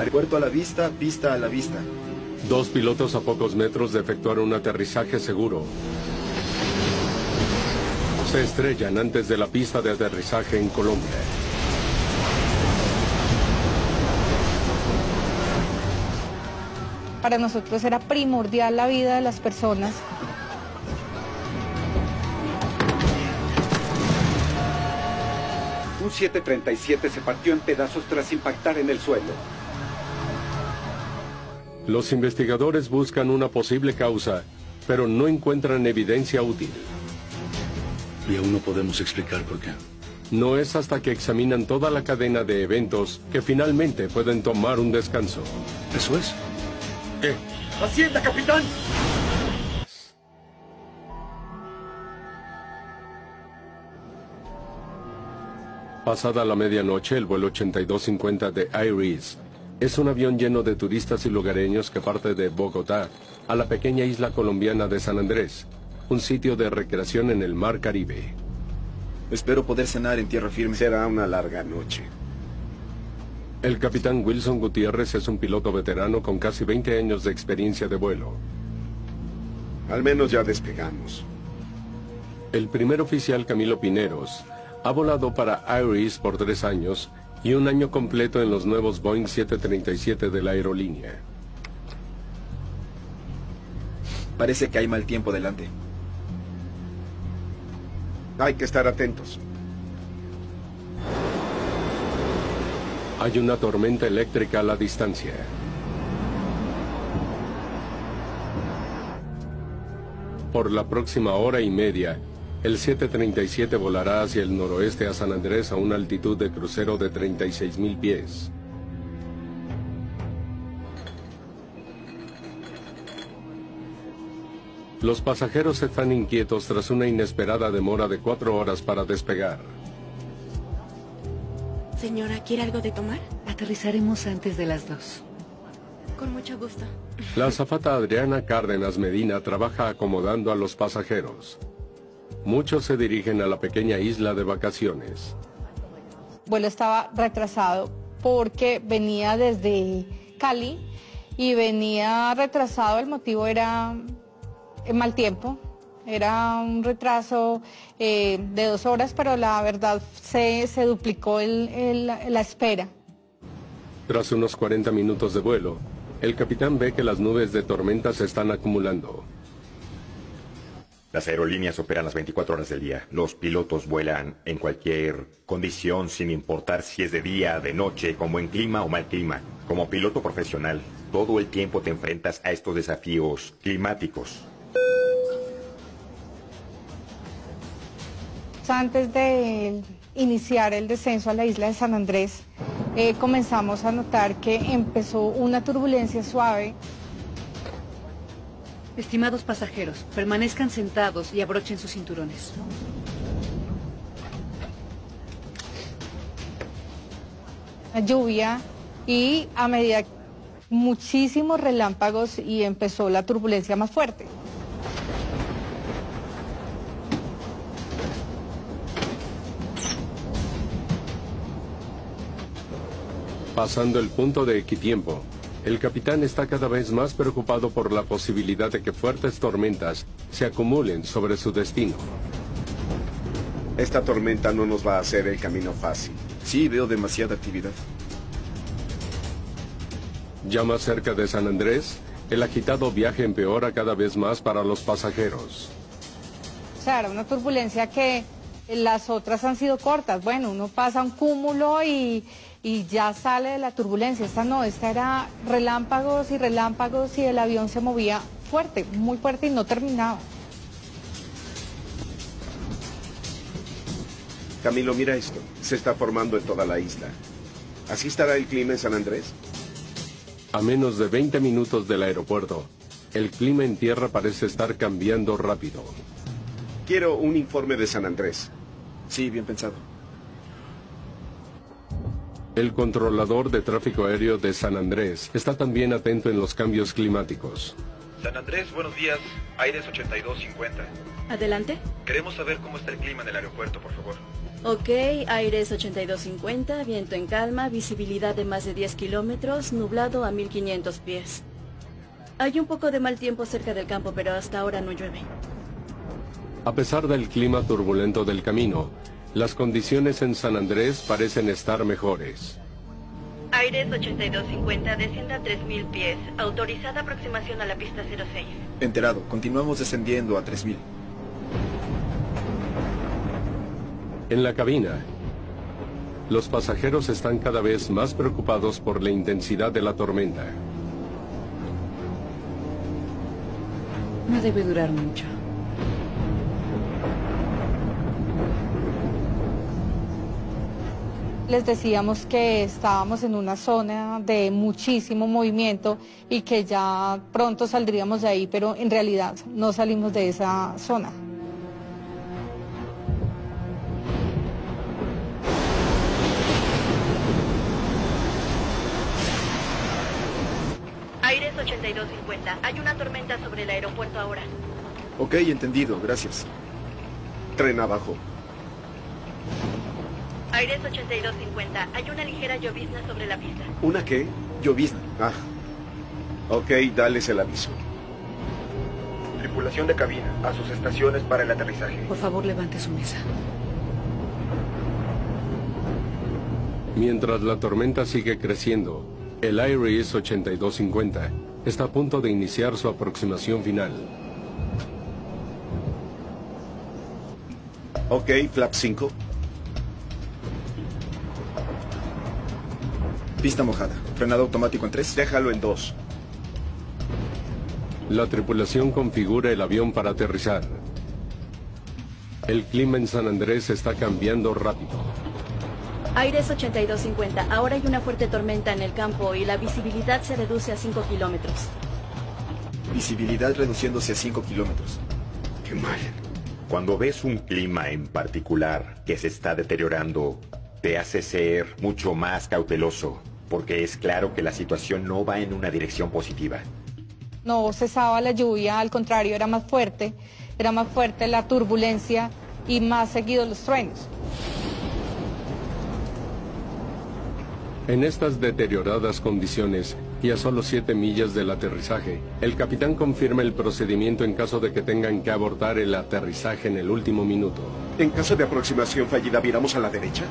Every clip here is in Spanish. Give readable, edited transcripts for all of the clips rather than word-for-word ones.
Aeropuerto a la vista, pista a la vista. Dos pilotos a pocos metros de efectuar un aterrizaje seguro. Se estrellan antes de la pista de aterrizaje en Colombia. Para nosotros era primordial la vida de las personas. Un 737 se partió en pedazos tras impactar en el suelo. Los investigadores buscan una posible causa, pero no encuentran evidencia útil. Y aún no podemos explicar por qué. No es hasta que examinan toda la cadena de eventos que finalmente pueden tomar un descanso. ¿Eso es? ¿Qué? ¡Hacienda, capitán! Pasada la medianoche, el vuelo 8250 de Iris es un avión lleno de turistas y lugareños que parte de Bogotá a la pequeña isla colombiana de San Andrés, un sitio de recreación en el Mar Caribe. Espero poder cenar en tierra firme. Será una larga noche. El capitán Wilson Gutiérrez es un piloto veterano con casi 20 años de experiencia de vuelo. Al menos ya despegamos. El primer oficial Camilo Pineros ha volado para Iris por 3 años y un año completo en los nuevos Boeing 737 de la aerolínea. Parece que hay mal tiempo delante. Hay que estar atentos. Hay una tormenta eléctrica a la distancia. Por la próxima hora y media, el 737 volará hacia el noroeste a San Andrés a una altitud de crucero de 36.000 pies. Los pasajeros están inquietos tras una inesperada demora de 4 horas para despegar. Señora, ¿quiere algo de tomar? Aterrizaremos antes de las 2. Con mucho gusto. La azafata Adriana Cárdenas Medina trabaja acomodando a los pasajeros. Muchos se dirigen a la pequeña isla de vacaciones. El vuelo estaba retrasado porque venía desde Cali y venía retrasado. El motivo era el mal tiempo. Era un retraso de 2 horas, pero la verdad se duplicó la espera. Tras unos 40 minutos de vuelo, el capitán ve que las nubes de tormenta se están acumulando. Las aerolíneas operan las 24 horas del día. Los pilotos vuelan en cualquier condición, sin importar si es de día, de noche, con buen clima o mal clima. Como piloto profesional, todo el tiempo te enfrentas a estos desafíos climáticos. Antes de iniciar el descenso a la isla de San Andrés, comenzamos a notar que empezó una turbulencia suave. Estimados pasajeros, permanezcan sentados y abrochen sus cinturones. Lluvia y a medida muchísimos relámpagos y empezó la turbulencia más fuerte. Pasando el punto de equitiempo, el capitán está cada vez más preocupado por la posibilidad de que fuertes tormentas se acumulen sobre su destino. Esta tormenta no nos va a hacer el camino fácil. Sí, veo demasiada actividad. Ya más cerca de San Andrés, el agitado viaje empeora cada vez más para los pasajeros. O sea, era una turbulencia que las otras han sido cortas. Bueno, uno pasa un cúmulo y ya sale de la turbulencia. Esta no, esta era relámpagos y el avión se movía fuerte, muy fuerte y no terminaba. Camilo, mira esto. Se está formando en toda la isla. ¿Así estará el clima en San Andrés? A menos de 20 minutos del aeropuerto, el clima en tierra parece estar cambiando rápido. Quiero un informe de San Andrés. Sí, bien pensado. El controlador de tráfico aéreo de San Andrés está también atento en los cambios climáticos. San Andrés, buenos días. Aires 8250. Adelante. Queremos saber cómo está el clima en el aeropuerto, por favor. Ok, aires 8250, viento en calma, visibilidad de más de 10 kilómetros, nublado a 1500 pies. Hay un poco de mal tiempo cerca del campo, pero hasta ahora no llueve. A pesar del clima turbulento del camino, las condiciones en San Andrés parecen estar mejores. Aires 8250, descienda a 3000 pies. Autorizada aproximación a la pista 06. Enterado. Continuamos descendiendo a 3000. En la cabina, los pasajeros están cada vez más preocupados por la intensidad de la tormenta. No debe durar mucho. Les decíamos que estábamos en una zona de muchísimo movimiento y que ya pronto saldríamos de ahí, pero en realidad no salimos de esa zona. Aires 8250, hay una tormenta sobre el aeropuerto ahora. Ok, entendido. Gracias. Tren abajo. Aires 8250, hay una ligera llovizna sobre la pista. ¿Una qué? Llovizna. Ah. Ok, dales el aviso. Tripulación de cabina, a sus estaciones para el aterrizaje. Por favor, levante su mesa. Mientras la tormenta sigue creciendo, el Iris 8250 está a punto de iniciar su aproximación final. Ok, flap 5. Pista mojada. Frenado automático en 3. Déjalo en 2. La tripulación configura el avión para aterrizar. El clima en San Andrés está cambiando rápido. Aires 8250, ahora hay una fuerte tormenta en el campo y la visibilidad se reduce a 5 kilómetros. Visibilidad reduciéndose a 5 kilómetros. Qué mal. Cuando ves un clima en particular que se está deteriorando, te hace ser mucho más cauteloso, porque es claro que la situación no va en una dirección positiva. No cesaba la lluvia, al contrario, era más fuerte la turbulencia y más seguidos los truenos. En estas deterioradas condiciones, y a solo 7 millas del aterrizaje, el capitán confirma el procedimiento en caso de que tengan que abortar el aterrizaje en el último minuto. En caso de aproximación fallida, ¿viramos a la derecha?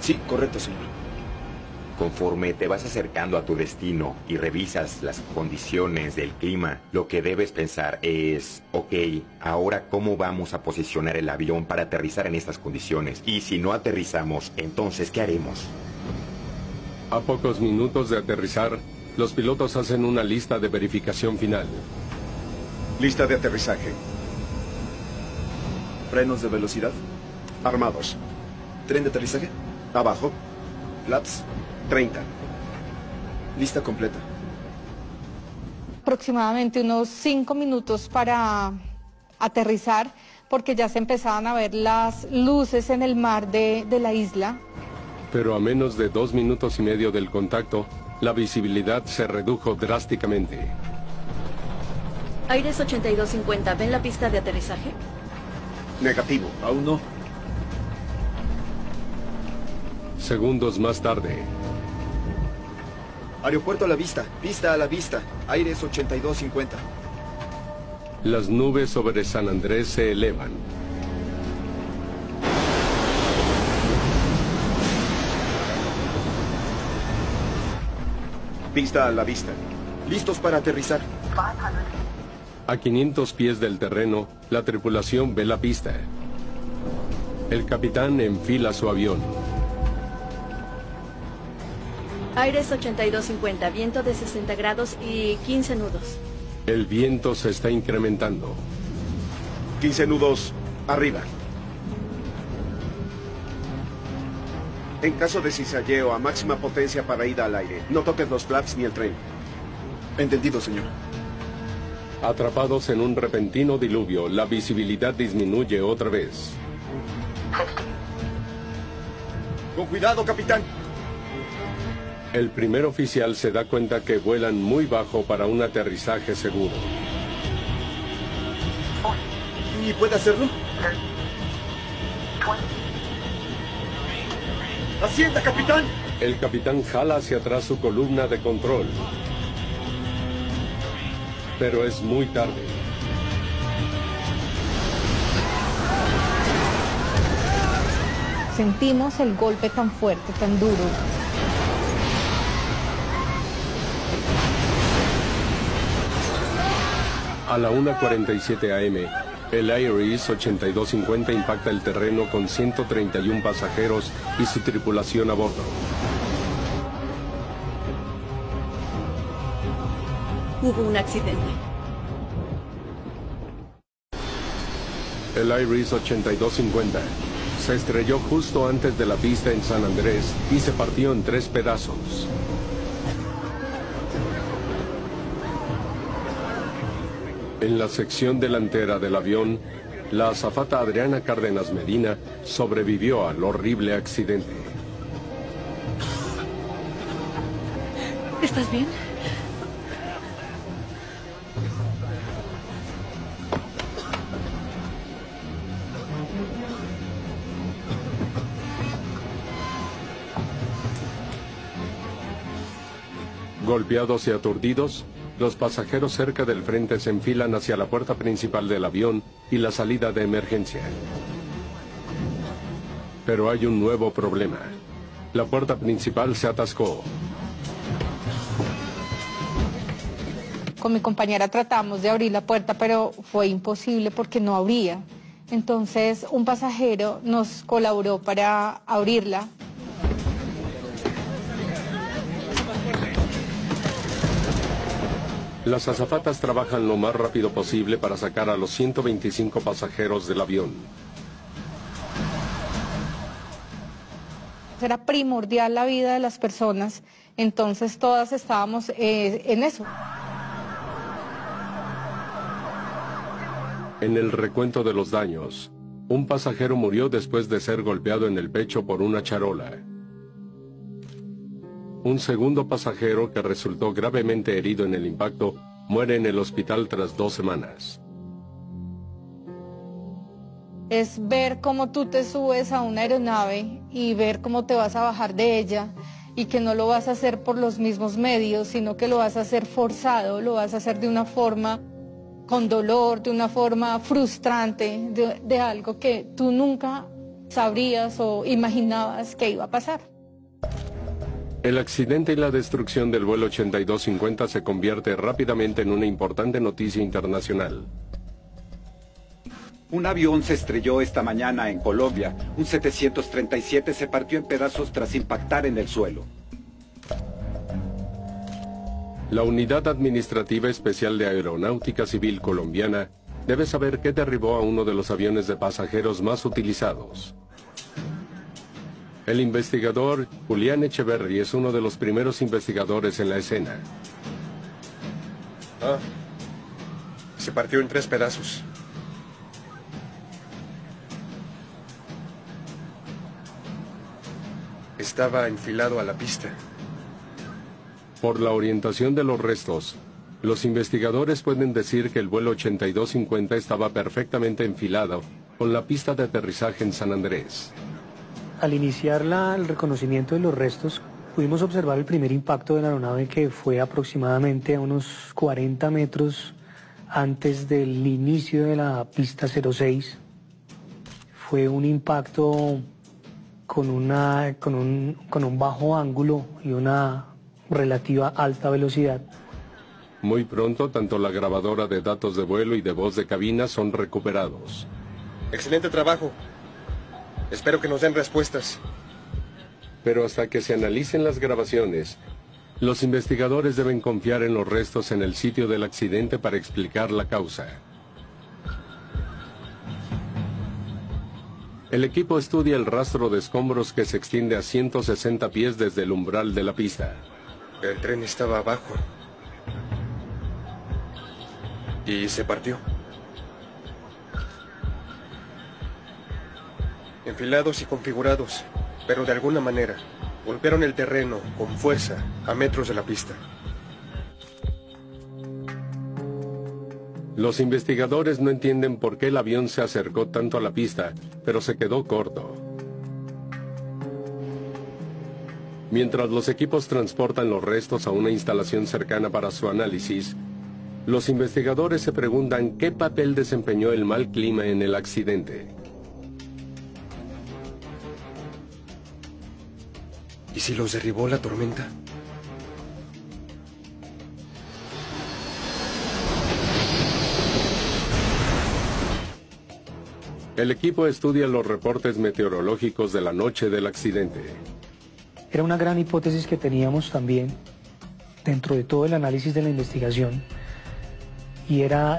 Sí, correcto, señor. Conforme te vas acercando a tu destino y revisas las condiciones del clima, lo que debes pensar es, ok, ahora ¿cómo vamos a posicionar el avión para aterrizar en estas condiciones? Y si no aterrizamos, entonces, ¿qué haremos? A pocos minutos de aterrizar, los pilotos hacen una lista de verificación final. Lista de aterrizaje. Frenos de velocidad. Armados. Tren de aterrizaje. Abajo. Flaps. 30. Lista completa. Aproximadamente unos 5 minutos para aterrizar, porque ya se empezaban a ver las luces en el mar de la isla. Pero a menos de 2 minutos y medio del contacto, la visibilidad se redujo drásticamente. Aires 8250, ¿ven la pista de aterrizaje? Negativo. Aún no. Segundos más tarde, Aeropuerto a la vista. Pista a la vista. Aires 8250. las nubes sobre San Andrés se elevan. Pista a la vista. Listos para aterrizar. A 500 pies del terreno, la tripulación ve la pista. El capitán enfila su avión. Aires 8250, viento de 60 grados y 15 nudos. El viento se está incrementando. 15 nudos arriba. En caso de cizalleo a máxima potencia para ida al aire, no toques los flaps ni el tren. Entendido, señor. Atrapados en un repentino diluvio, la visibilidad disminuye otra vez. Con cuidado, capitán. El primer oficial se da cuenta que vuelan muy bajo para un aterrizaje seguro. ¿Y puede hacerlo? ¡Ascienda, capitán! El capitán jala hacia atrás su columna de control. Pero es muy tarde. Sentimos el golpe tan fuerte, tan duro. A la 1:47 AM, el Iris 8250 impacta el terreno con 131 pasajeros y su tripulación a bordo. Hubo un accidente. El Iris 8250 se estrelló justo antes de la pista en San Andrés y se partió en 3 pedazos. En la sección delantera del avión, la azafata Adriana Cárdenas Medina sobrevivió al horrible accidente. ¿Estás bien? Golpeados y aturdidos, los pasajeros cerca del frente se enfilan hacia la puerta principal del avión y la salida de emergencia. Pero hay un nuevo problema. La puerta principal se atascó. Con mi compañera tratamos de abrir la puerta, pero fue imposible porque no abría. Entonces, un pasajero nos colaboró para abrirla. Las azafatas trabajan lo más rápido posible para sacar a los 125 pasajeros del avión. Era primordial la vida de las personas, entonces todas estábamos en eso. En el recuento de los daños, un pasajero murió después de ser golpeado en el pecho por una charola. Un segundo pasajero que resultó gravemente herido en el impacto muere en el hospital tras 2 semanas. Es ver cómo tú te subes a una aeronave y ver cómo te vas a bajar de ella y que no lo vas a hacer por los mismos medios, sino que lo vas a hacer forzado, lo vas a hacer de una forma con dolor, de una forma frustrante, de algo que tú nunca sabrías o imaginabas que iba a pasar. El accidente y la destrucción del vuelo 8250 se convierte rápidamente en una importante noticia internacional. Un avión se estrelló esta mañana en Colombia. Un 737 se partió en pedazos tras impactar en el suelo. La Unidad Administrativa Especial de Aeronáutica Civil Colombiana debe saber qué derribó a uno de los aviones de pasajeros más utilizados. El investigador Julián Echeverry es uno de los primeros investigadores en la escena. Se partió en 3 pedazos. Estaba enfilado a la pista. Por la orientación de los restos, los investigadores pueden decir que el vuelo 8250 estaba perfectamente enfilado con la pista de aterrizaje en San Andrés. Al iniciar el reconocimiento de los restos, pudimos observar el primer impacto de la aeronave, que fue aproximadamente a unos 40 metros antes del inicio de la pista 06. Fue un impacto con un bajo ángulo y una relativa alta velocidad. Muy pronto, tanto la grabadora de datos de vuelo y de voz de cabina son recuperados. Excelente trabajo. Espero que nos den respuestas. Pero hasta que se analicen las grabaciones, los investigadores deben confiar en los restos en el sitio del accidente para explicar la causa. El equipo estudia el rastro de escombros que se extiende a 160 pies desde el umbral de la pista. El tren estaba abajo. Y se partió. Enfilados y configurados, pero de alguna manera golpearon el terreno con fuerza a metros de la pista. Los investigadores no entienden por qué el avión se acercó tanto a la pista, pero se quedó corto. Mientras los equipos transportan los restos a una instalación cercana para su análisis, los investigadores se preguntan qué papel desempeñó el mal clima en el accidente. ¿Y si los derribó la tormenta? El equipo estudia los reportes meteorológicos de la noche del accidente. Era una gran hipótesis que teníamos también dentro de todo el análisis de la investigación, y era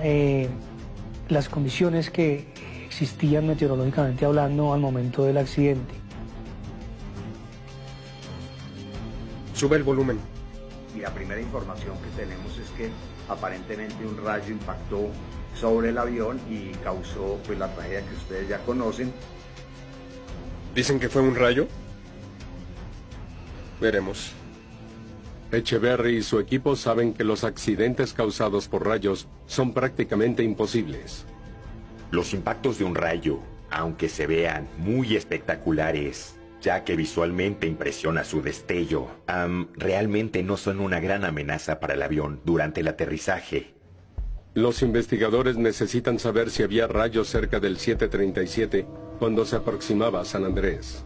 las condiciones que existían meteorológicamente hablando al momento del accidente. Sube el volumen. Y la primera información que tenemos es que aparentemente un rayo impactó sobre el avión y causó pues la tragedia que ustedes ya conocen. ¿Dicen que fue un rayo? Veremos. Echeverry y su equipo saben que los accidentes causados por rayos son prácticamente imposibles. Los impactos de un rayo, aunque se vean muy espectaculares, ya que visualmente impresiona su destello, realmente no son una gran amenaza para el avión durante el aterrizaje. Los investigadores necesitan saber si había rayos cerca del 737 cuando se aproximaba a San Andrés.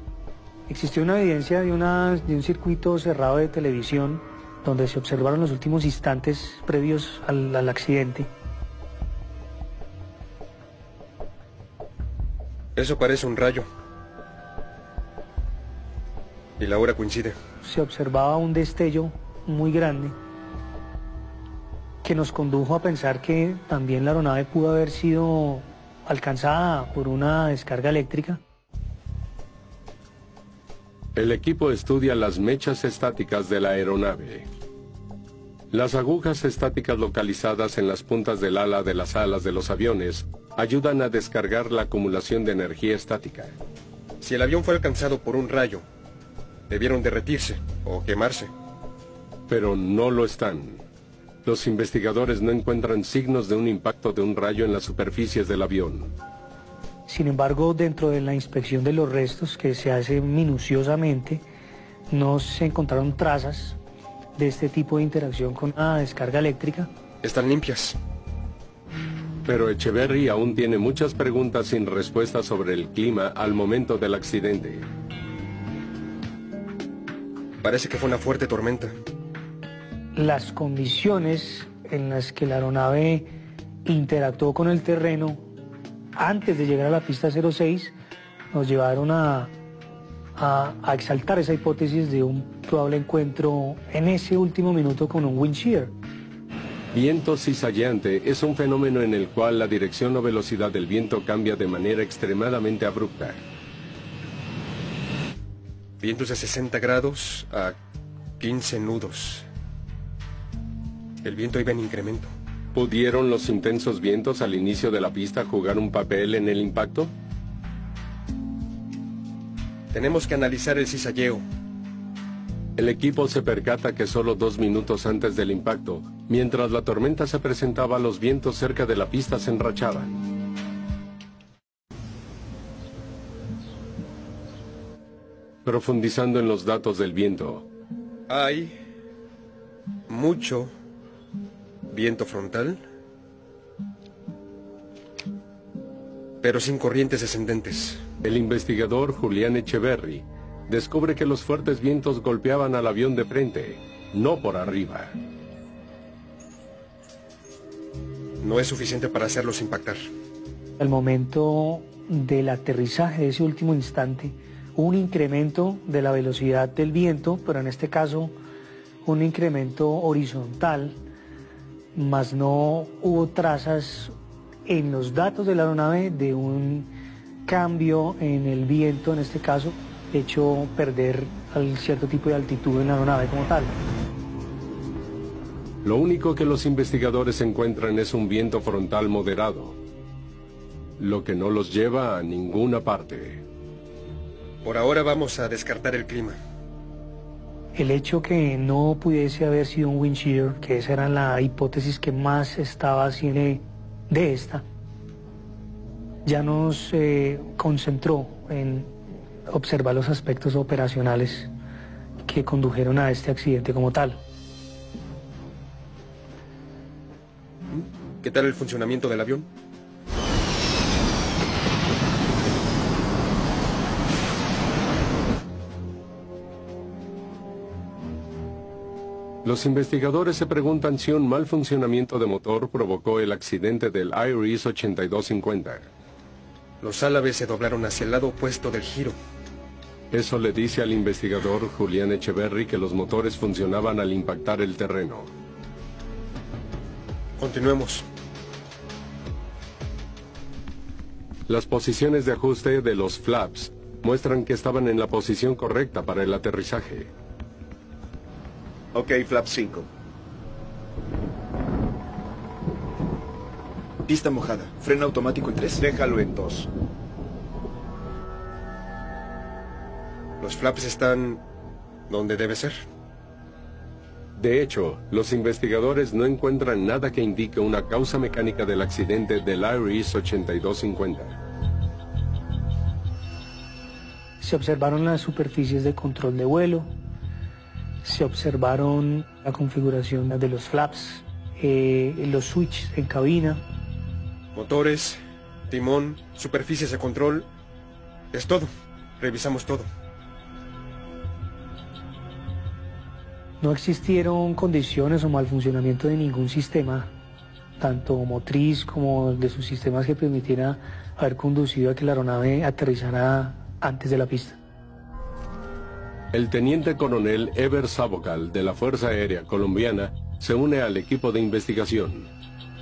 Existió una evidencia de un circuito cerrado de televisión donde se observaron los últimos instantes previos al accidente. Eso parece un rayo. Y la hora coincide. Se observaba un destello muy grande que nos condujo a pensar que también la aeronave pudo haber sido alcanzada por una descarga eléctrica. El equipo estudia las mechas estáticas de la aeronave. Las agujas estáticas localizadas en las puntas del ala de las alas de los aviones ayudan a descargar la acumulación de energía estática. Si el avión fue alcanzado por un rayo, debieron derretirse o quemarse. Pero no lo están. Los investigadores no encuentran signos de un impacto de un rayo en las superficies del avión. Sin embargo, dentro de la inspección de los restos, que se hace minuciosamente, no se encontraron trazas de este tipo de interacción con la descarga eléctrica. Están limpias. Pero Echeverry aún tiene muchas preguntas sin respuesta sobre el clima al momento del accidente. Parece que fue una fuerte tormenta. Las condiciones en las que la aeronave interactuó con el terreno antes de llegar a la pista 06 nos llevaron a exaltar esa hipótesis de un probable encuentro en ese último minuto con un wind shear. Viento cizallante es un fenómeno en el cual la dirección o velocidad del viento cambia de manera extremadamente abrupta. Vientos de 60 grados a 15 nudos. El viento iba en incremento. ¿Pudieron los intensos vientos al inicio de la pista jugar un papel en el impacto? Tenemos que analizar el cizalleo. El equipo se percata que solo 2 minutos antes del impacto, mientras la tormenta se presentaba, los vientos cerca de la pista se enrachaban. Profundizando en los datos del viento. Hay mucho viento frontal, pero sin corrientes descendentes. El investigador Julián Echeverry descubre que los fuertes vientos golpeaban al avión de frente, no por arriba. No es suficiente para hacerlos impactar. Al momento del aterrizaje de ese último instante, hubo un incremento de la velocidad del viento, pero en este caso un incremento horizontal, mas no hubo trazas en los datos de la aeronave de un cambio en el viento, en este caso, hecho perder cierto tipo de altitud en la aeronave como tal. Lo único que los investigadores encuentran es un viento frontal moderado, lo que no los lleva a ninguna parte. Por ahora vamos a descartar el clima. El hecho que no pudiese haber sido un wind shear, que esa era la hipótesis que más estaba así de esta ya nos concentró en observar los aspectos operacionales que condujeron a este accidente como tal. ¿Qué tal el funcionamiento del avión? Los investigadores se preguntan si un mal funcionamiento de motor provocó el accidente del IRIS 8250. Los álabes se doblaron hacia el lado opuesto del giro. Eso le dice al investigador Julián Echeverry que los motores funcionaban al impactar el terreno. Continuemos. Las posiciones de ajuste de los flaps muestran que estaban en la posición correcta para el aterrizaje. Ok, flap 5. Pista mojada. Freno automático en 3. Déjalo en 2. Los flaps están donde debe ser. De hecho, los investigadores no encuentran nada que indique una causa mecánica del accidente del IRIS 8250. Se observaron las superficies de control de vuelo, se observaron la configuración de los flaps, los switches en cabina. Motores, timón, superficies de control, es todo. Revisamos todo. No existieron condiciones o mal funcionamiento de ningún sistema, tanto motriz como de sus sistemas que permitiera haber conducido a que la aeronave aterrizara antes de la pista. El teniente coronel Ever Sabocal de la Fuerza Aérea Colombiana se une al equipo de investigación.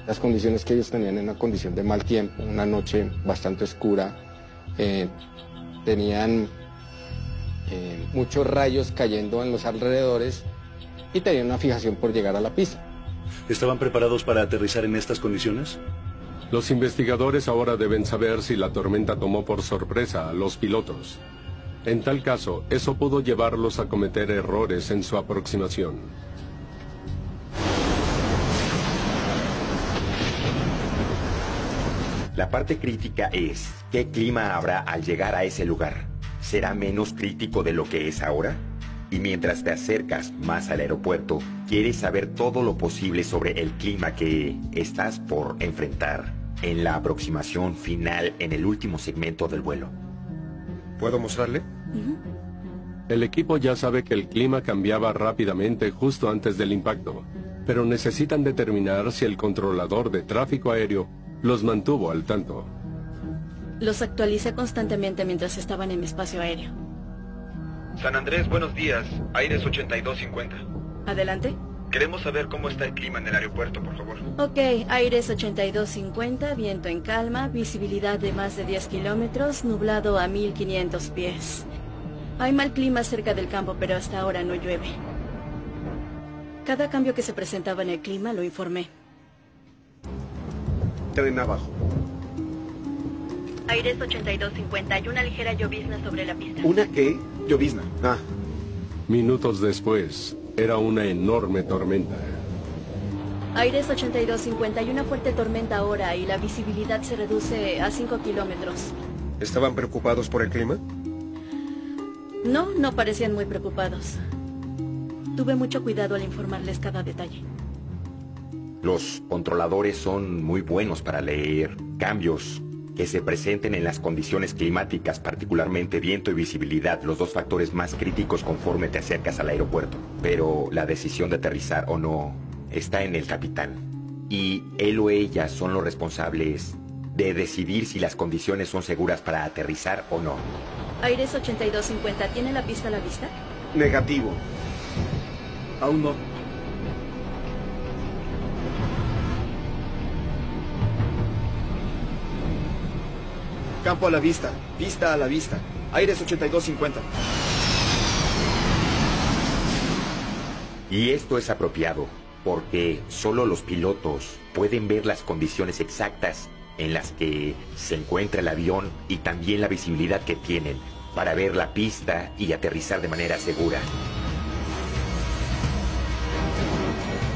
Las condiciones que ellos tenían en una condición de mal tiempo, una noche bastante oscura, tenían muchos rayos cayendo en los alrededores y tenían una fijación por llegar a la pista. ¿Estaban preparados para aterrizar en estas condiciones? Los investigadores ahora deben saber si la tormenta tomó por sorpresa a los pilotos. En tal caso, eso pudo llevarlos a cometer errores en su aproximación. La parte crítica es, ¿qué clima habrá al llegar a ese lugar? ¿Será menos crítico de lo que es ahora? Y mientras te acercas más al aeropuerto, quieres saber todo lo posible sobre el clima que estás por enfrentar en la aproximación final en el último segmento del vuelo. ¿Puedo mostrarle? El equipo ya sabe que el clima cambiaba rápidamente justo antes del impacto, pero necesitan determinar si el controlador de tráfico aéreo los mantuvo al tanto. Los actualicé constantemente mientras estaban en mi espacio aéreo. San Andrés, buenos días. Aires 8250. ¿Adelante? Queremos saber cómo está el clima en el aeropuerto, por favor. Ok, Aires 8250, viento en calma, visibilidad de más de 10 kilómetros, nublado a 1500 pies. Hay mal clima cerca del campo, pero hasta ahora no llueve. Cada cambio que se presentaba en el clima lo informé. Tren abajo. Aires 8250, hay una ligera llovizna sobre la pista. ¿Una qué? Llovizna. Ah. Minutos después, era una enorme tormenta. Aires 8250, hay una fuerte tormenta ahora y la visibilidad se reduce a 5 kilómetros. ¿Estaban preocupados por el clima? No, no parecían muy preocupados. Tuve mucho cuidado al informarles cada detalle. Los controladores son muy buenos para leer cambios que se presenten en las condiciones climáticas, particularmente viento y visibilidad, los dos factores más críticos conforme te acercas al aeropuerto. Pero la decisión de aterrizar o no está en el capitán. Y él o ella son los responsables de decidir si las condiciones son seguras para aterrizar o no. Aires 8250, ¿tiene la pista a la vista? Negativo. Aún no. Campo a la vista. Pista a la vista. Aires 8250. Y esto es apropiado, porque solo los pilotos pueden ver las condiciones exactas en las que se encuentra el avión y también la visibilidad que tienen para ver la pista y aterrizar de manera segura.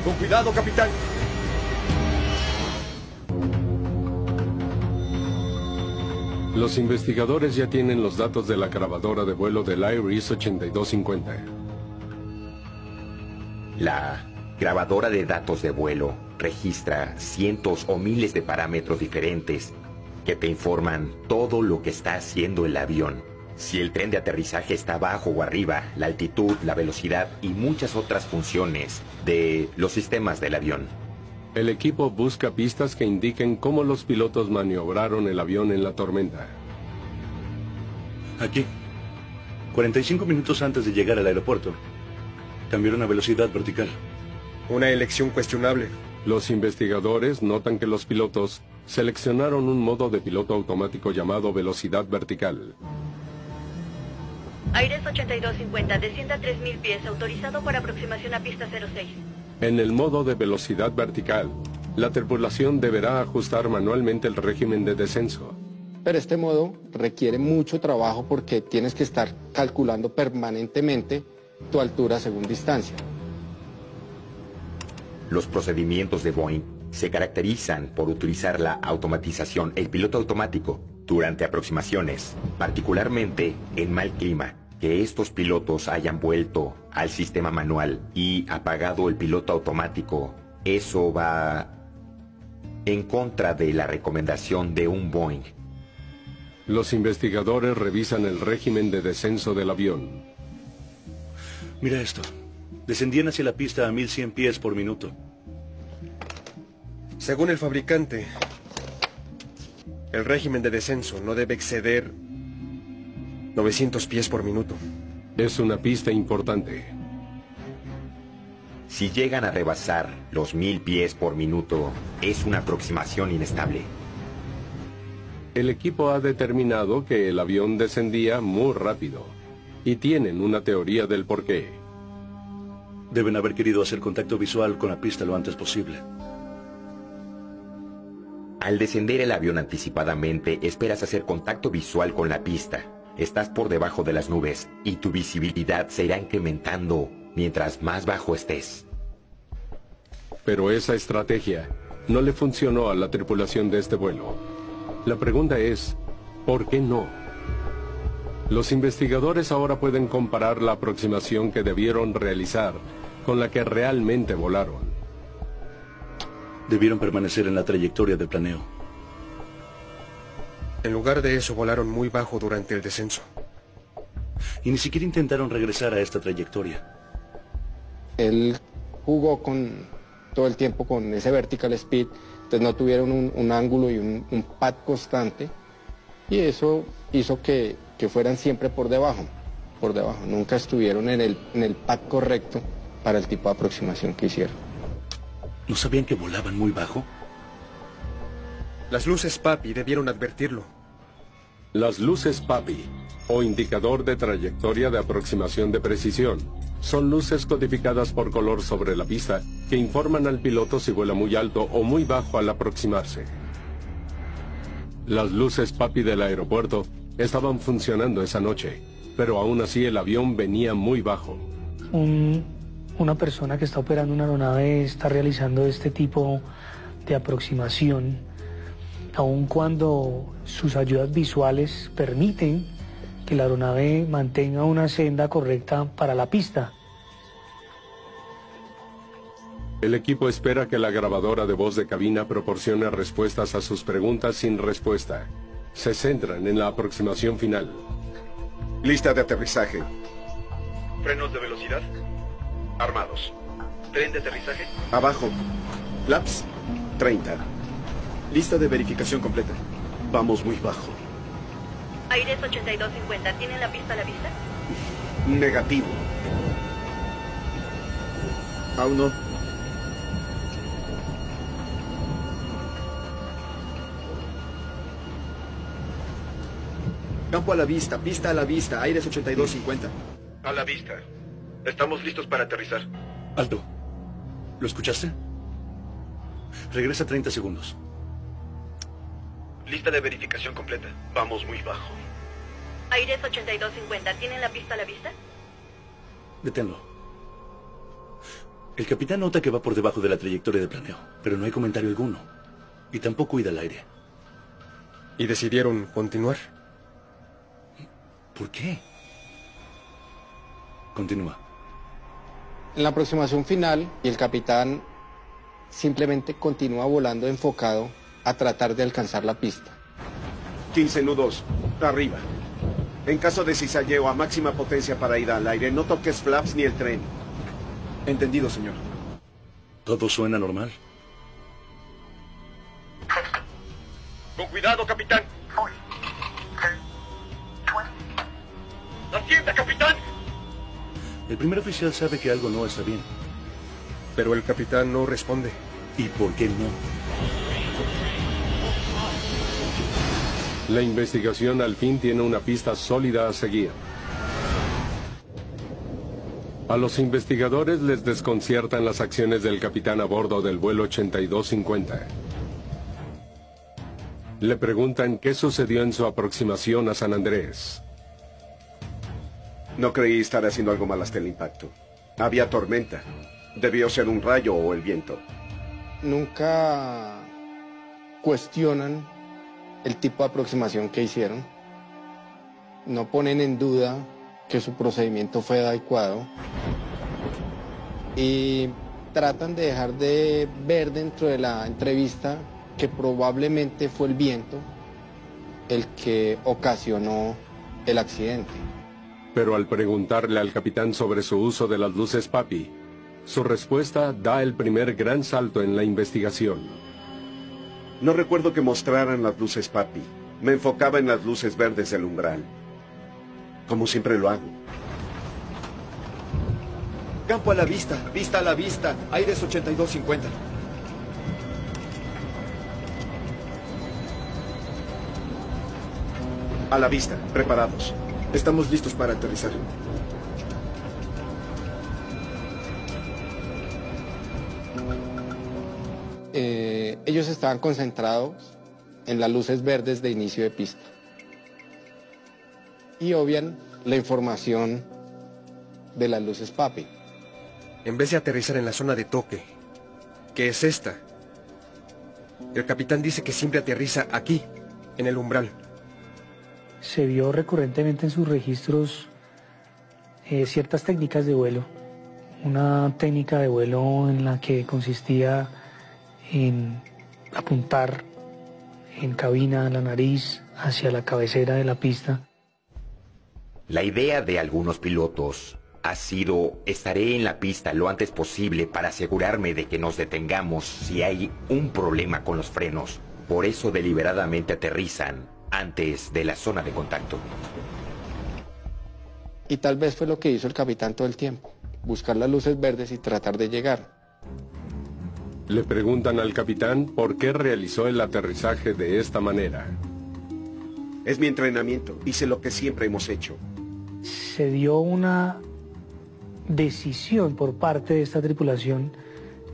Con cuidado, capitán. Los investigadores ya tienen los datos de la grabadora de vuelo del Iris 8250. La grabadora de datos de vuelo registra cientos o miles de parámetros diferentes que te informan todo lo que está haciendo el avión. Si el tren de aterrizaje está abajo o arriba, la altitud, la velocidad y muchas otras funciones de los sistemas del avión. El equipo busca pistas que indiquen cómo los pilotos maniobraron el avión en la tormenta. Aquí, 45 minutos antes de llegar al aeropuerto, cambiaron a velocidad vertical. Una elección cuestionable. Los investigadores notan que los pilotos seleccionaron un modo de piloto automático llamado velocidad vertical. Aires 8250, descienda a 3000 pies, autorizado por aproximación a pista 06. En el modo de velocidad vertical, la tripulación deberá ajustar manualmente el régimen de descenso. Pero este modo requiere mucho trabajo porque tienes que estar calculando permanentemente tu altura según distancia. Los procedimientos de Boeing se caracterizan por utilizar la automatización, el piloto automático, durante aproximaciones, particularmente en mal clima. Que estos pilotos hayan vuelto al sistema manual y apagado el piloto automático, eso va en contra de la recomendación de un Boeing. Los investigadores revisan el régimen de descenso del avión. Mira esto. Descendían hacia la pista a 1100 pies por minuto. Según el fabricante, el régimen de descenso no debe exceder 900 pies por minuto. Es una pista importante. Si llegan a rebasar los 1000 pies por minuto, es una aproximación inestable. El equipo ha determinado que el avión descendía muy rápido y tienen una teoría del porqué. Deben haber querido hacer contacto visual con la pista lo antes posible. Al descender el avión anticipadamente, esperas hacer contacto visual con la pista. Estás por debajo de las nubes y tu visibilidad se irá incrementando mientras más bajo estés. Pero esa estrategia no le funcionó a la tripulación de este vuelo. La pregunta es, ¿por qué no? Los investigadores ahora pueden comparar la aproximación que debieron realizar con la que realmente volaron. Debieron permanecer en la trayectoria de planeo. En lugar de eso, volaron muy bajo durante el descenso. Y ni siquiera intentaron regresar a esta trayectoria. Él jugó todo el tiempo con ese vertical speed, entonces no tuvieron un ángulo y un pad constante, y eso hizo que fueran siempre por debajo. Nunca estuvieron en el pad correcto para el tipo de aproximación que hicieron. ¿No sabían que volaban muy bajo? Las luces PAPI debieron advertirlo. Las luces PAPI, o indicador de trayectoria de aproximación de precisión, son luces codificadas por color sobre la pista que informan al piloto si vuela muy alto o muy bajo al aproximarse. Las luces PAPI del aeropuerto estaban funcionando esa noche, pero aún así el avión venía muy bajo. Una persona que está operando una aeronave está realizando este tipo de aproximación, aun cuando sus ayudas visuales permiten que la aeronave mantenga una senda correcta para la pista. El equipo espera que la grabadora de voz de cabina proporcione respuestas a sus preguntas sin respuesta. Se centran en la aproximación final. Lista de aterrizaje. Frenos de velocidad. Armados. Tren de aterrizaje. Abajo. Flaps. 30. Lista de verificación completa. Vamos muy bajo. Aires 8250, ¿tienen la pista a la vista? Negativo. Aún no. Campo a la vista, pista a la vista, Aires 8250. A la vista. Estamos listos para aterrizar. Alto. ¿Lo escuchaste? Regresa 30 segundos. Lista de verificación completa. Vamos muy bajo. Aires 8250, ¿tienen la pista a la vista? Deténlo. El capitán nota que va por debajo de la trayectoria de planeo, pero no hay comentario alguno. Y tampoco ida al aire. Y decidieron continuar. ¿Por qué? Continúa. En la aproximación final, el capitán simplemente continúa volando enfocado a tratar de alcanzar la pista. 15 nudos, arriba. En caso de cizalleo a máxima potencia para ir al aire, no toques flaps ni el tren. Entendido, señor. ¿Todo suena normal? Con cuidado, capitán. ¡Atienda, capitán! El primer oficial sabe que algo no está bien. Pero el capitán no responde. ¿Y por qué no? La investigación al fin tiene una pista sólida a seguir. A los investigadores les desconciertan las acciones del capitán a bordo del vuelo 8250. Le preguntan qué sucedió en su aproximación a San Andrés. No creí estar haciendo algo mal hasta el impacto. Había tormenta. Debió ser un rayo o el viento. Nunca cuestionan el tipo de aproximación que hicieron. No ponen en duda que su procedimiento fue adecuado. Y tratan de dejar de ver dentro de la entrevista que probablemente fue el viento el que ocasionó el accidente. Pero al preguntarle al capitán sobre su uso de las luces Papi, su respuesta da el primer gran salto en la investigación. No recuerdo que mostraran las luces Papi. Me enfocaba en las luces verdes del umbral. Como siempre lo hago. Campo a la vista, vista a la vista. Aires 8250. A la vista, preparados. Estamos listos para aterrizar. Ellos estaban concentrados en las luces verdes de inicio de pista. Y obvian la información de las luces Papi. En vez de aterrizar en la zona de toque, que es esta, el capitán dice que siempre aterriza aquí, en el umbral. Se vio recurrentemente en sus registros ciertas técnicas de vuelo. Una técnica de vuelo en la que consistía en apuntar en cabina la nariz hacia la cabecera de la pista. La idea de algunos pilotos ha sido: estaré en la pista lo antes posible para asegurarme de que nos detengamos si hay un problema con los frenos. Por eso deliberadamente aterrizan antes de la zona de contacto. Y tal vez fue lo que hizo el capitán todo el tiempo, buscar las luces verdes y tratar de llegar. Le preguntan al capitán por qué realizó el aterrizaje de esta manera. Es mi entrenamiento, hice lo que siempre hemos hecho. Se dio una decisión por parte de esta tripulación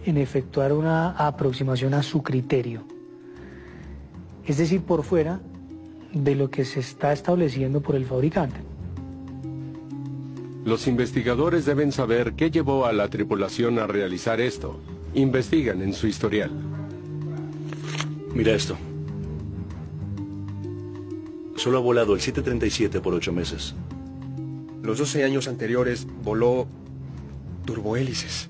en efectuar una aproximación a su criterio. Es decir, por fuera de lo que se está estableciendo por el fabricante. Los investigadores deben saber qué llevó a la tripulación a realizar esto. Investigan en su historial. Mira esto. Solo ha volado el 737 por 8 meses. Los 12 años anteriores voló turbohélices.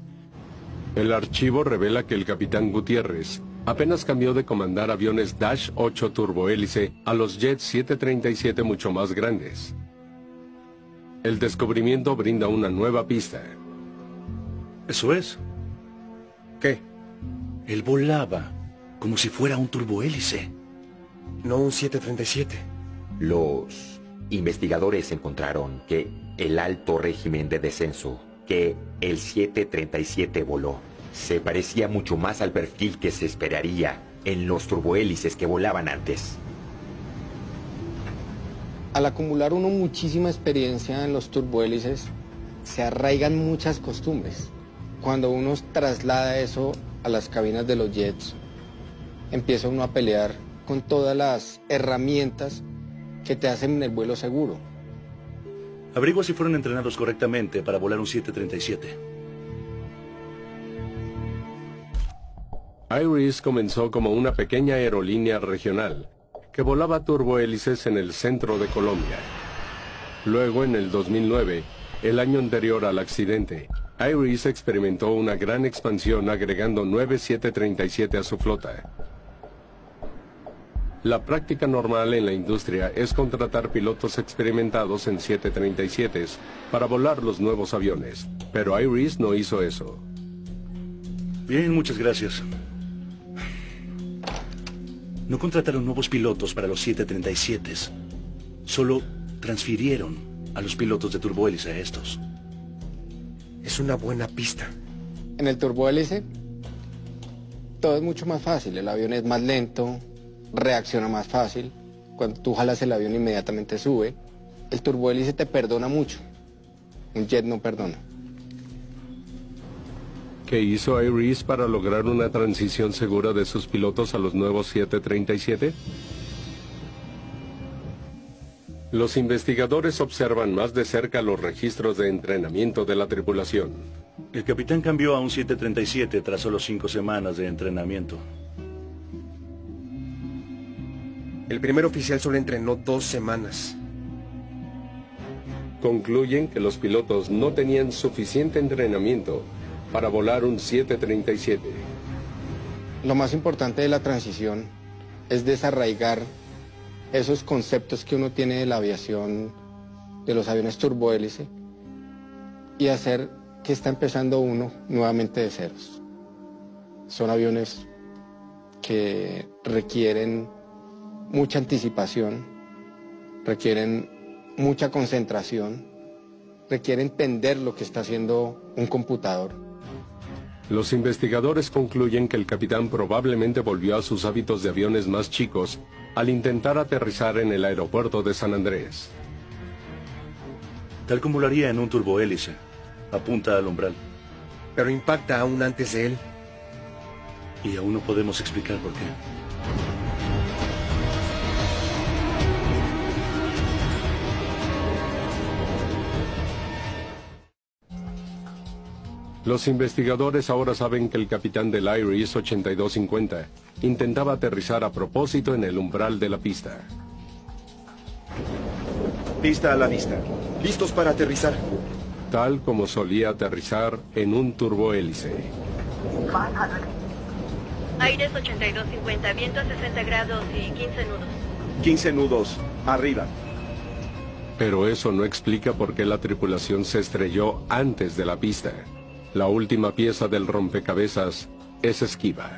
El archivo revela que el capitán Gutiérrez apenas cambió de comandar aviones Dash 8 turbohélice a los jets 737 mucho más grandes. El descubrimiento brinda una nueva pista. Eso es. ¿Qué? Él volaba como si fuera un turbohélice. No un 737. Los investigadores encontraron que el alto régimen de descenso que el 737 voló se parecía mucho más al perfil que se esperaría en los turbohélices que volaban antes. Al acumular uno muchísima experiencia en los turbohélices, se arraigan muchas costumbres. Cuando uno traslada eso a las cabinas de los jets, empieza uno a pelear con todas las herramientas que te hacen el vuelo seguro. Averigua si fueron entrenados correctamente para volar un 737. Iris comenzó como una pequeña aerolínea regional, que volaba turbohélices en el centro de Colombia. Luego, en el 2009, el año anterior al accidente, Iris experimentó una gran expansión agregando 9 737 a su flota. La práctica normal en la industria es contratar pilotos experimentados en 737s para volar los nuevos aviones, pero Iris no hizo eso. Bien, muchas gracias. No contrataron nuevos pilotos para los 737s. Solo transfirieron a los pilotos de turbohélice a estos. Es una buena pista. En el turbohélice todo es mucho más fácil. El avión es más lento, reacciona más fácil. Cuando tú jalas el avión inmediatamente sube. El turbohélice te perdona mucho. Un jet no perdona. ¿Qué hizo Iris para lograr una transición segura de sus pilotos a los nuevos 737? Los investigadores observan más de cerca los registros de entrenamiento de la tripulación. El capitán cambió a un 737 tras solo 5 semanas de entrenamiento. El primer oficial solo entrenó 2 semanas. Concluyen que los pilotos no tenían suficiente entrenamiento para volar un 737. Lo más importante de la transición es desarraigar esos conceptos que uno tiene de la aviación, de los aviones turbohélice, y hacer que está empezando uno nuevamente de ceros. Son aviones que requieren mucha anticipación, requieren mucha concentración, requieren entender lo que está haciendo un computador. Los investigadores concluyen que el capitán probablemente volvió a sus hábitos de aviones más chicos al intentar aterrizar en el aeropuerto de San Andrés. Tal como lo haría en un turbohélice. Apunta al umbral. Pero impacta aún antes de él. Y aún no podemos explicar por qué. Los investigadores ahora saben que el capitán del Iris 8250 intentaba aterrizar a propósito en el umbral de la pista. Pista a la vista. Listos para aterrizar. Tal como solía aterrizar en un turbohélice. Aires 8250, viento a 60 grados y 15 nudos. 15 nudos. Arriba. Pero eso no explica por qué la tripulación se estrelló antes de la pista. La última pieza del rompecabezas es esquiva.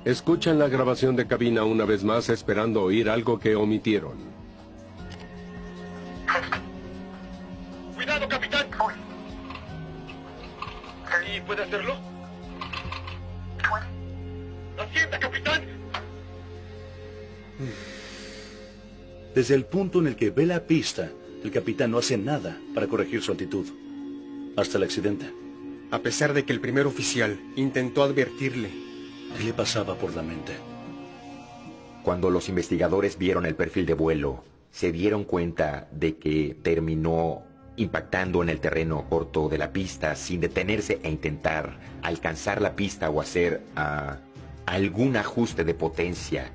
Escuchan la grabación de cabina una vez más esperando oír algo que omitieron. ¡Cuidado, capitán! ¿Y puede hacerlo? ¡Ascienda, capitán! Desde el punto en el que ve la pista, el capitán no hace nada para corregir su altitud. Hasta el accidente. A pesar de que el primer oficial intentó advertirle. ¿Qué le pasaba por la mente? Cuando los investigadores vieron el perfil de vuelo, se dieron cuenta de que terminó impactando en el terreno corto de la pista sin detenerse e intentar alcanzar la pista o hacer algún ajuste de potencia.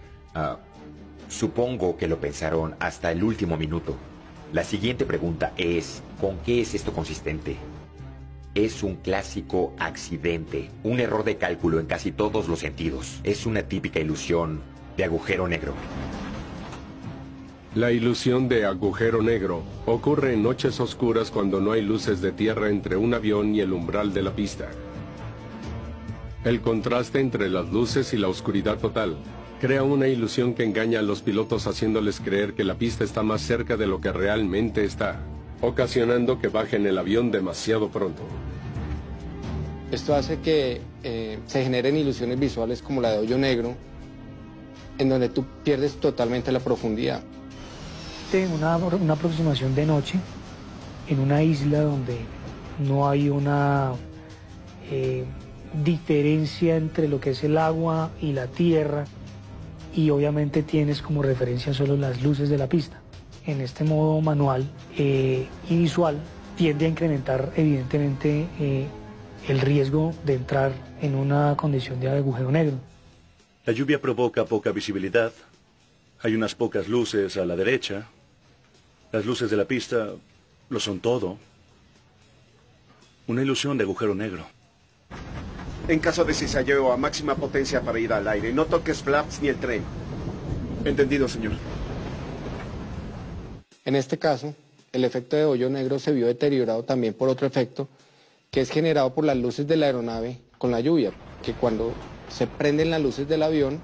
Supongo que lo pensaron hasta el último minuto. La siguiente pregunta es, ¿con qué es esto consistente? Es un clásico accidente, un error de cálculo en casi todos los sentidos. Es una típica ilusión de agujero negro. La ilusión de agujero negro ocurre en noches oscuras cuando no hay luces de tierra entre un avión y el umbral de la pista. El contraste entre las luces y la oscuridad total crea una ilusión que engaña a los pilotos haciéndoles creer que la pista está más cerca de lo que realmente está, ocasionando que bajen el avión demasiado pronto. Esto hace que se generen ilusiones visuales como la de hoyo negro, en donde tú pierdes totalmente la profundidad. Una aproximación de noche en una isla donde no hay una diferencia entre lo que es el agua y la tierra, y obviamente tienes como referencia solo las luces de la pista. En este modo manual y visual tiende a incrementar evidentemente el riesgo de entrar en una condición de agujero negro. La lluvia provoca poca visibilidad Hay unas pocas luces a la derecha. Las luces de la pista lo son todo. Una ilusión de agujero negro. En caso de cizalleo a máxima potencia para ir al aire, no toques flaps ni el tren. Entendido, señor. En este caso, el efecto de hoyo negro se vio deteriorado también por otro efecto, que es generado por las luces de la aeronave con la lluvia, que cuando se prenden las luces del avión,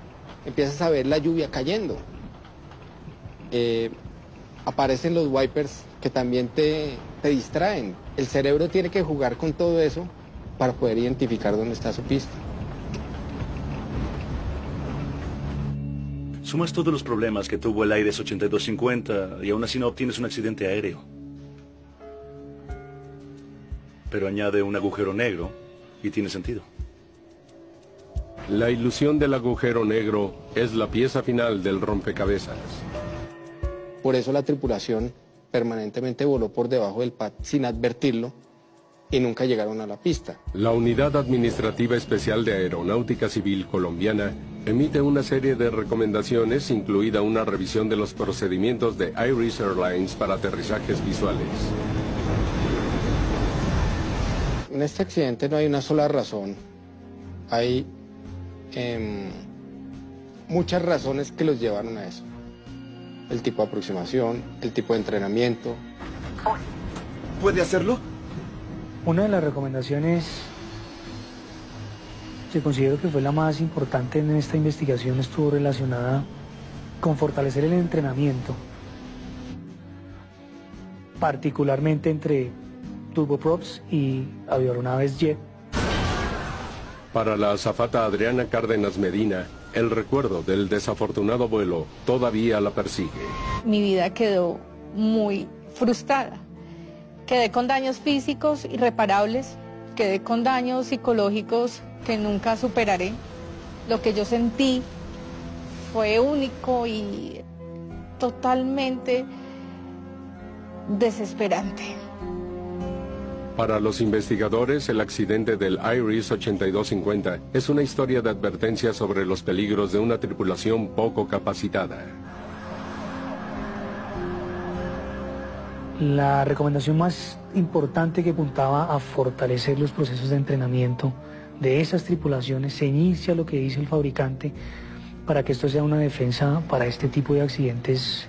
empiezas a ver la lluvia cayendo. Aparecen los wipers que también te distraen. El cerebro tiene que jugar con todo eso para poder identificar dónde está su pista. Sumas todos los problemas que tuvo el Aires 8250 y aún así no obtienes un accidente aéreo. Pero añade un agujero negro y tiene sentido. La ilusión del agujero negro es la pieza final del rompecabezas. Por eso la tripulación permanentemente voló por debajo del pad sin advertirlo y nunca llegaron a la pista. La Unidad Administrativa Especial de Aeronáutica Civil Colombiana emite una serie de recomendaciones, incluida una revisión de los procedimientos de Iris Airlines para aterrizajes visuales. En este accidente no hay una sola razón. Hay muchas razones que los llevaron a eso. El tipo de aproximación, el tipo de entrenamiento. ¿Puede hacerlo? Una de las recomendaciones que considero que fue la más importante en esta investigación estuvo relacionada con fortalecer el entrenamiento, particularmente entre turboprops y aeronaves jet. Para la azafata Adriana Cárdenas Medina, el recuerdo del desafortunado vuelo todavía la persigue. Mi vida quedó muy frustrada. Quedé con daños físicos irreparables, quedé con daños psicológicos que nunca superaré. Lo que yo sentí fue único y totalmente desesperante. Para los investigadores, el accidente del Iris 8250 es una historia de advertencia sobre los peligros de una tripulación poco capacitada. La recomendación más importante que apuntaba a fortalecer los procesos de entrenamiento de esas tripulaciones se inicia lo que dice el fabricante para que esto sea una defensa para este tipo de accidentes